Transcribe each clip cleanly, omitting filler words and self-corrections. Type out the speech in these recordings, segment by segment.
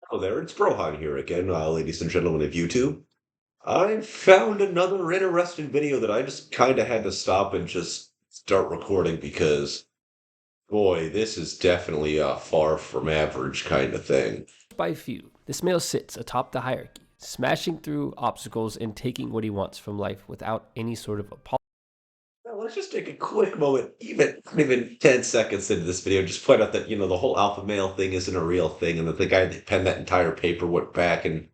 Oh, there, it's Brojan here again, ladies and gentlemen of YouTube. I found another interesting video that I just kind of had to stop and just start recording because, boy, this is definitely a far from average kind of thing. By few, this male sits atop the hierarchy, smashing through obstacles and taking what he wants from life without any sort of apology. Now, let's just take a quick moment, even 10 seconds into this video, just point out that, the whole alpha male thing isn't a real thing, and that the guy that penned that entire paper went back and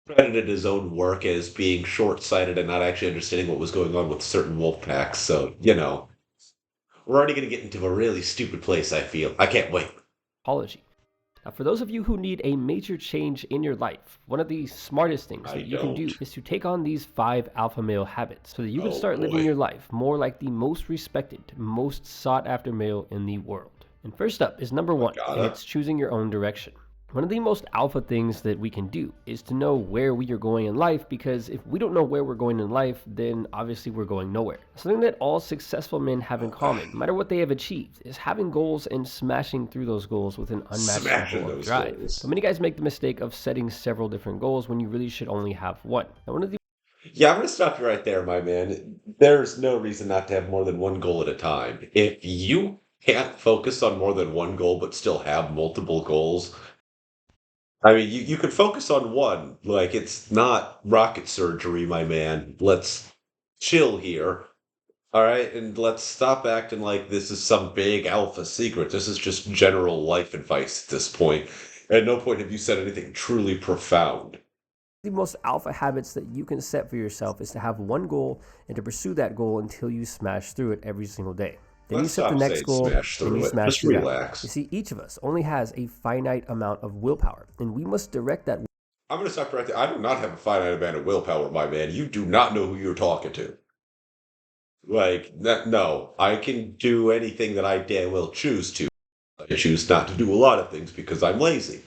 credited his own work as being short-sighted and not actually understanding what was going on with certain wolf packs. So, we're already going to get into a really stupid place, I feel. I can't wait. Now, for those of you who need a major change in your life, one of the smartest things that you can do is to take on these 5 alpha male habits so that you can start living your life more like the most respected, most sought after male in the world. And first up is number 1, and it's choosing your own direction. One of the most alpha things that we can do is to know where we are going in life, because if we don't know where we're going in life, then obviously we're going nowhere. Something that all successful men have in common, no matter what they have achieved, is having goals and smashing through those goals with an unmatched level of drive. But many guys make the mistake of setting several different goals when you really should only have one. Now, one of the Yeah, I'm going to stop you right there, my man. There's no reason not to have more than one goal at a time. If you can't focus on more than one goal but still have multiple goals, I mean, you could focus on one. Like, it's not rocket surgery, my man. Let's chill here. All right, and let's stop acting like this is some big alpha secret. This is just general life advice at this point. At no point have you said anything truly profound. the most alpha habits that you can set for yourself is to have one goal and to pursue that goal until you smash through it every single day. Then you set the next goal, and you smash Just through that. relax. You see, each of us only has a finite amount of willpower, and we must direct that. I'm going to stop right there. I do not have a finite amount of willpower, my man. You do not know who you're talking to. Like, that, no, I can do anything that I damn well choose to. I choose not to do a lot of things because I'm lazy.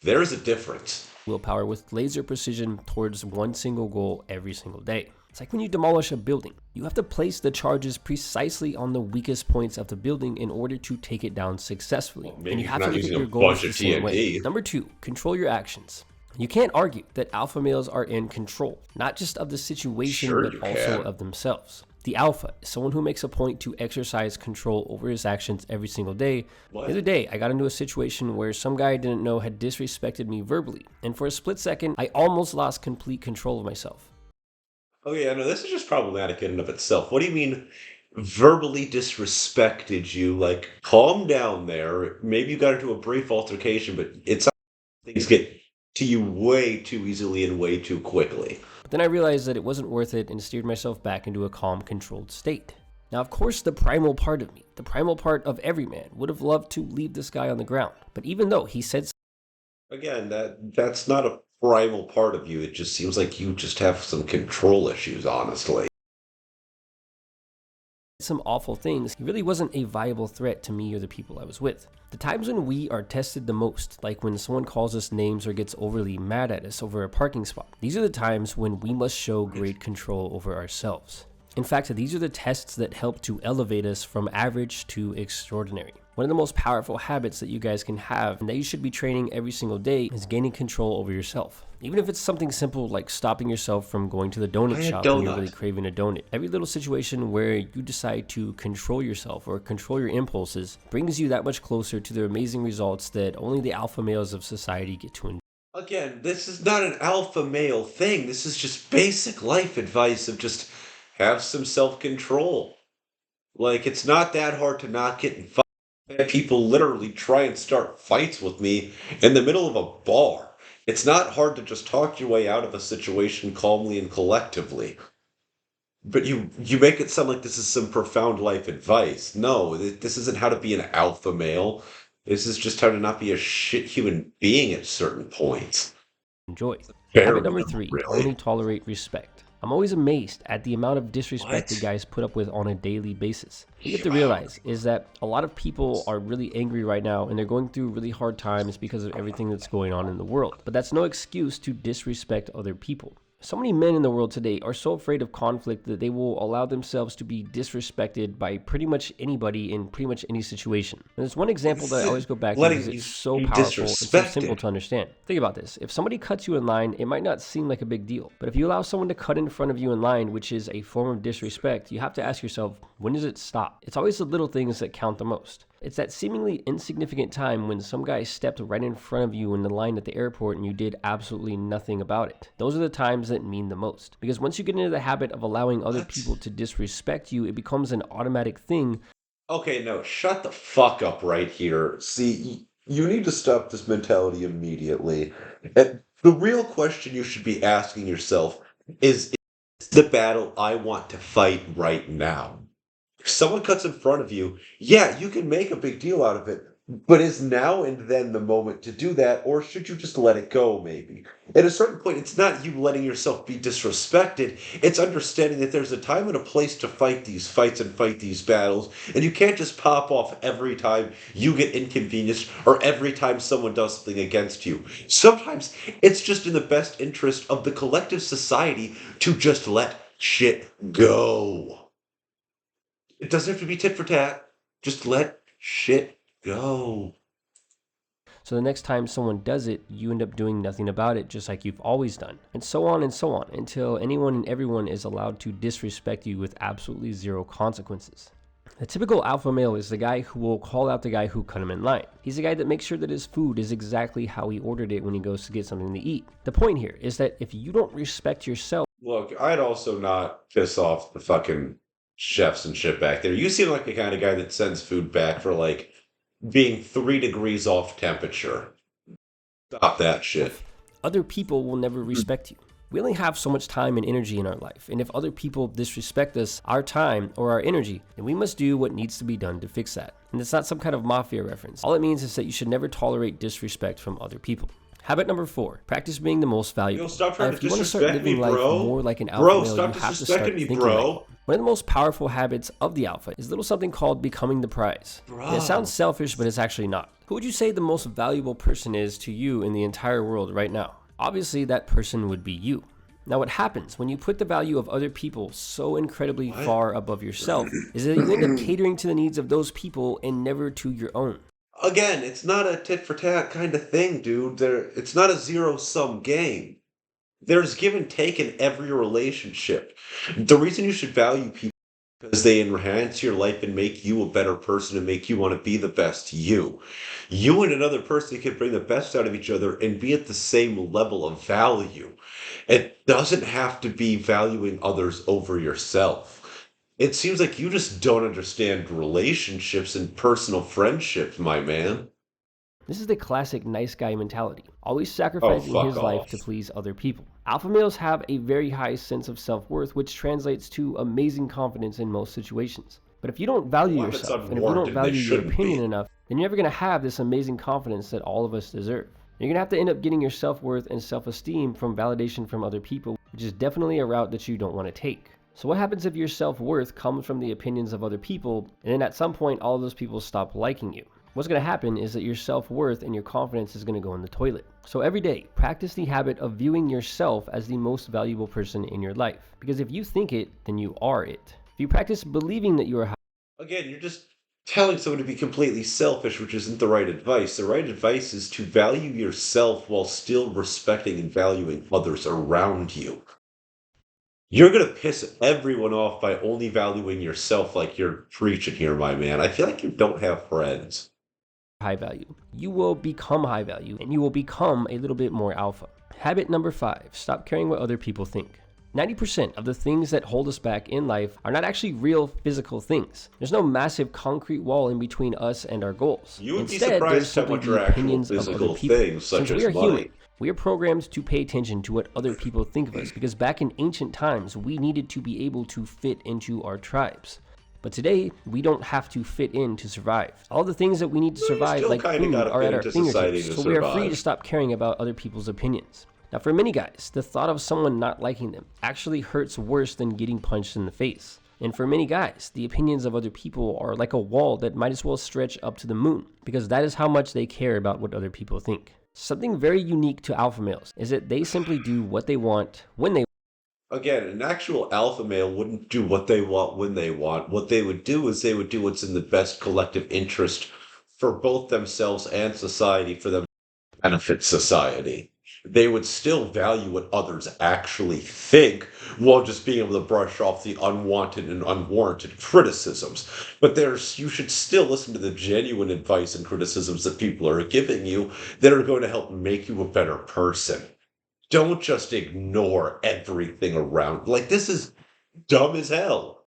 There's a difference. Willpower with laser precision towards one single goal every single day. It's like when you demolish a building. You have to place the charges precisely on the weakest points of the building in order to take it down successfully. Well, and you have not to look at using your a goals bunch the of same way. TNT. Number 2, control your actions. You can't argue that alpha males are in control, not just of the situation, Sure but you also can. of themselves. The alpha is someone who makes a point to exercise control over his actions every single day. What? The other day, I got into a situation where some guy I didn't know had disrespected me verbally, and for a split second, I almost lost complete control of myself. Okay, I know this is just problematic in and of itself. What do you mean verbally disrespected you? Like, calm down there. Maybe you got into a brief altercation, but it's things get to you way too easily and way too quickly. But then I realized that it wasn't worth it and steered myself back into a calm, controlled state. Now, of course, the primal part of me, the primal part of every man, would have loved to leave this guy on the ground. But even though he said Again, that's not a primal part of you. It just seems like you just have some control issues, honestly. some awful things, he really wasn't a viable threat to me or the people I was with. The times when we are tested the most, like when someone calls us names or gets overly mad at us over a parking spot, these are the times when we must show great control over ourselves. In fact, these are the tests that help to elevate us from average to extraordinary. One of the most powerful habits that you guys can have and that you should be training every single day is gaining control over yourself. Even if it's something simple like stopping yourself from going to the donut shop when you're really craving a donut. Every little situation where you decide to control yourself or control your impulses brings you that much closer to the amazing results that only the alpha males of society get to enjoy. Again, this is not an alpha male thing. This is just basic life advice of just have some self-control. Like, it's not that hard to not get in fights. I had people literally try and start fights with me in the middle of a bar. It's not hard to just talk your way out of a situation calmly and collectively. But you make it sound like this is some profound life advice. No, this isn't how to be an alpha male. This is just how to not be a shit human being at certain points. Habit number 3, only tolerate respect. I'm always amazed at the amount of disrespect the guys put up with on a daily basis. What you have to realize is that a lot of people are really angry right now and they're going through really hard times because of everything that's going on in the world. But that's no excuse to disrespect other people. So many men in the world today are so afraid of conflict that they will allow themselves to be disrespected by pretty much anybody in pretty much any situation. And there's one example that I always go back to because Letting it's you so be powerful and so simple disrespected. to understand. Think about this. If somebody cuts you in line, it might not seem like a big deal. But if you allow someone to cut in front of you in line, which is a form of disrespect, you have to ask yourself, when does it stop? It's always the little things that count the most. It's that seemingly insignificant time when some guy stepped right in front of you in the line at the airport and you did absolutely nothing about it. Those are the times that mean the most. Because once you get into the habit of allowing other What? people to disrespect you, it becomes an automatic thing. Okay, no, shut the fuck up right here. See, you need to stop this mentality immediately. And the real question you should be asking yourself is the battle I want to fight right now? If someone cuts in front of you, yeah, you can make a big deal out of it. But is now and then the moment to do that, or should you just let it go, maybe? At a certain point, it's not you letting yourself be disrespected. It's understanding that there's a time and a place to fight these fights and fight these battles, and you can't just pop off every time you get inconvenienced or every time someone does something against you. Sometimes it's just in the best interest of the collective society to just let shit go. It doesn't have to be tit for tat. Just let shit go. So the next time someone does it, you end up doing nothing about it, just like you've always done. And so on, until anyone and everyone is allowed to disrespect you with absolutely zero consequences. The typical alpha male is the guy who will call out the guy who cut him in line. He's the guy that makes sure that his food is exactly how he ordered it when he goes to get something to eat. The point here is that if you don't respect yourself, Look, I'd also not piss off the fucking chefs and shit back there. You seem like the kind of guy that sends food back for like being 3 degrees off temperature. Stop that shit. other people will never respect you. We only have so much time and energy in our life, and if other people disrespect us, our time, or our energy, then we must do what needs to be done to fix that. And it's not some kind of mafia reference. All it means is that you should never tolerate disrespect from other people. Habit number 4, practice being the most valuable. Yo, stop trying to If you want to start disrespect me, living life bro. more like an alpha Bro, male, stop you have to start disrespecting me, thinking bro. like one. One of the most powerful habits of the alpha is a little something called becoming the prize. And it sounds selfish, but it's actually not. Who would you say the most valuable person is to you in the entire world right now? Obviously, that person would be you. Now, what happens when you put the value of other people so incredibly far above yourself is that you end up catering to the needs of those people and never to your own. Again, it's not a tit for tat kind of thing, dude. It's not a zero-sum game. There's give and take in every relationship. The reason you should value people is because they enhance your life and make you a better person and make you want to be the best you. You and another person can bring the best out of each other and be at the same level of value. It doesn't have to be valuing others over yourself. It seems like you just don't understand relationships and personal friendships, my man. This is the classic nice guy mentality, always Oh, sacrificing fuck his life off. to please other people. Alpha males have a very high sense of self-worth, which translates to amazing confidence in most situations. But if you don't value One that's yourself, and if you don't unwarranted, they value your shouldn't opinion be. enough, then you're never going to have this amazing confidence that all of us deserve. You're going to have to end up getting your self-worth and self-esteem from validation from other people, which is definitely a route that you don't want to take. So what happens if your self-worth comes from the opinions of other people, and then at some point all of those people stop liking you? What's going to happen is that your self-worth and your confidence is going to go in the toilet. So every day, practice the habit of viewing yourself as the most valuable person in your life. Because if you think it, then you are it. If you practice believing that you are Again, you're just telling someone to be completely selfish, which isn't the right advice. The right advice is to value yourself while still respecting and valuing others around you. You're going to piss everyone off by only valuing yourself like you're preaching here, my man. I feel like you don't have friends. high value, you will become high value and you will become a little bit more alpha. Habit number 5, stop caring what other people think. 90% of the things that hold us back in life are not actually real physical things. There's no massive concrete wall in between us and our goals. You would be Instead, there's surprised how simply much the are actual opinions of physical other people. things, such Since we as are money. human, we are programmed to pay attention to what other people think of us because back in ancient times, we needed to be able to fit into our tribes. But today, we don't have to fit in to survive. All the things that we need to Well, you survive, still like kinda food, gotta are fit at our into society fingertips, to so we are free survive. to stop caring about other people's opinions. Now, for many guys, the thought of someone not liking them actually hurts worse than getting punched in the face. And for many guys, the opinions of other people are like a wall that might as well stretch up to the moon, because that is how much they care about what other people think. Something very unique to alpha males is that they simply do what they want when they Again, an actual alpha male wouldn't do what they want when they want. What they would do is they would do what's in the best collective interest for both themselves and society, for them to benefit society. They would still value what others actually think while just being able to brush off the unwanted and unwarranted criticisms. But you should still listen to the genuine advice and criticisms that people are giving you that are going to help make you a better person. Don't just ignore everything around. Like, this is dumb as hell.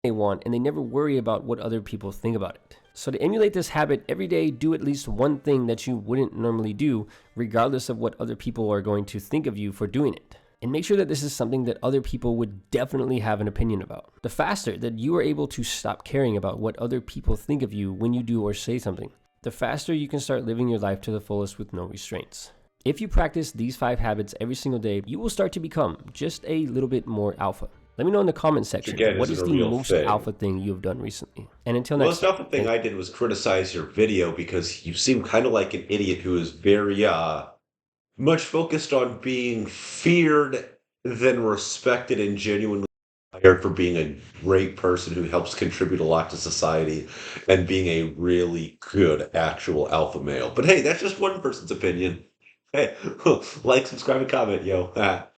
They want, and they never worry about what other people think about it. So to emulate this habit, every day do at least one thing that you wouldn't normally do, regardless of what other people are going to think of you for doing it. And make sure that this is something that other people would definitely have an opinion about. The faster that you are able to stop caring about what other people think of you when you do or say something, the faster you can start living your life to the fullest with no restraints. If you practice these 5 habits every single day, you will start to become just a little bit more alpha. Let me know in the comment section, Again, what isn't is a the real most thing. alpha thing you have done recently? And until The next most time. often thing I did was criticize your video because you seem kind of like an idiot who is very much focused on being feared than respected and genuinely admired for being a great person who helps contribute a lot to society and being a really good actual alpha male. But hey, that's just one person's opinion. Hey, like, subscribe, and comment, yo.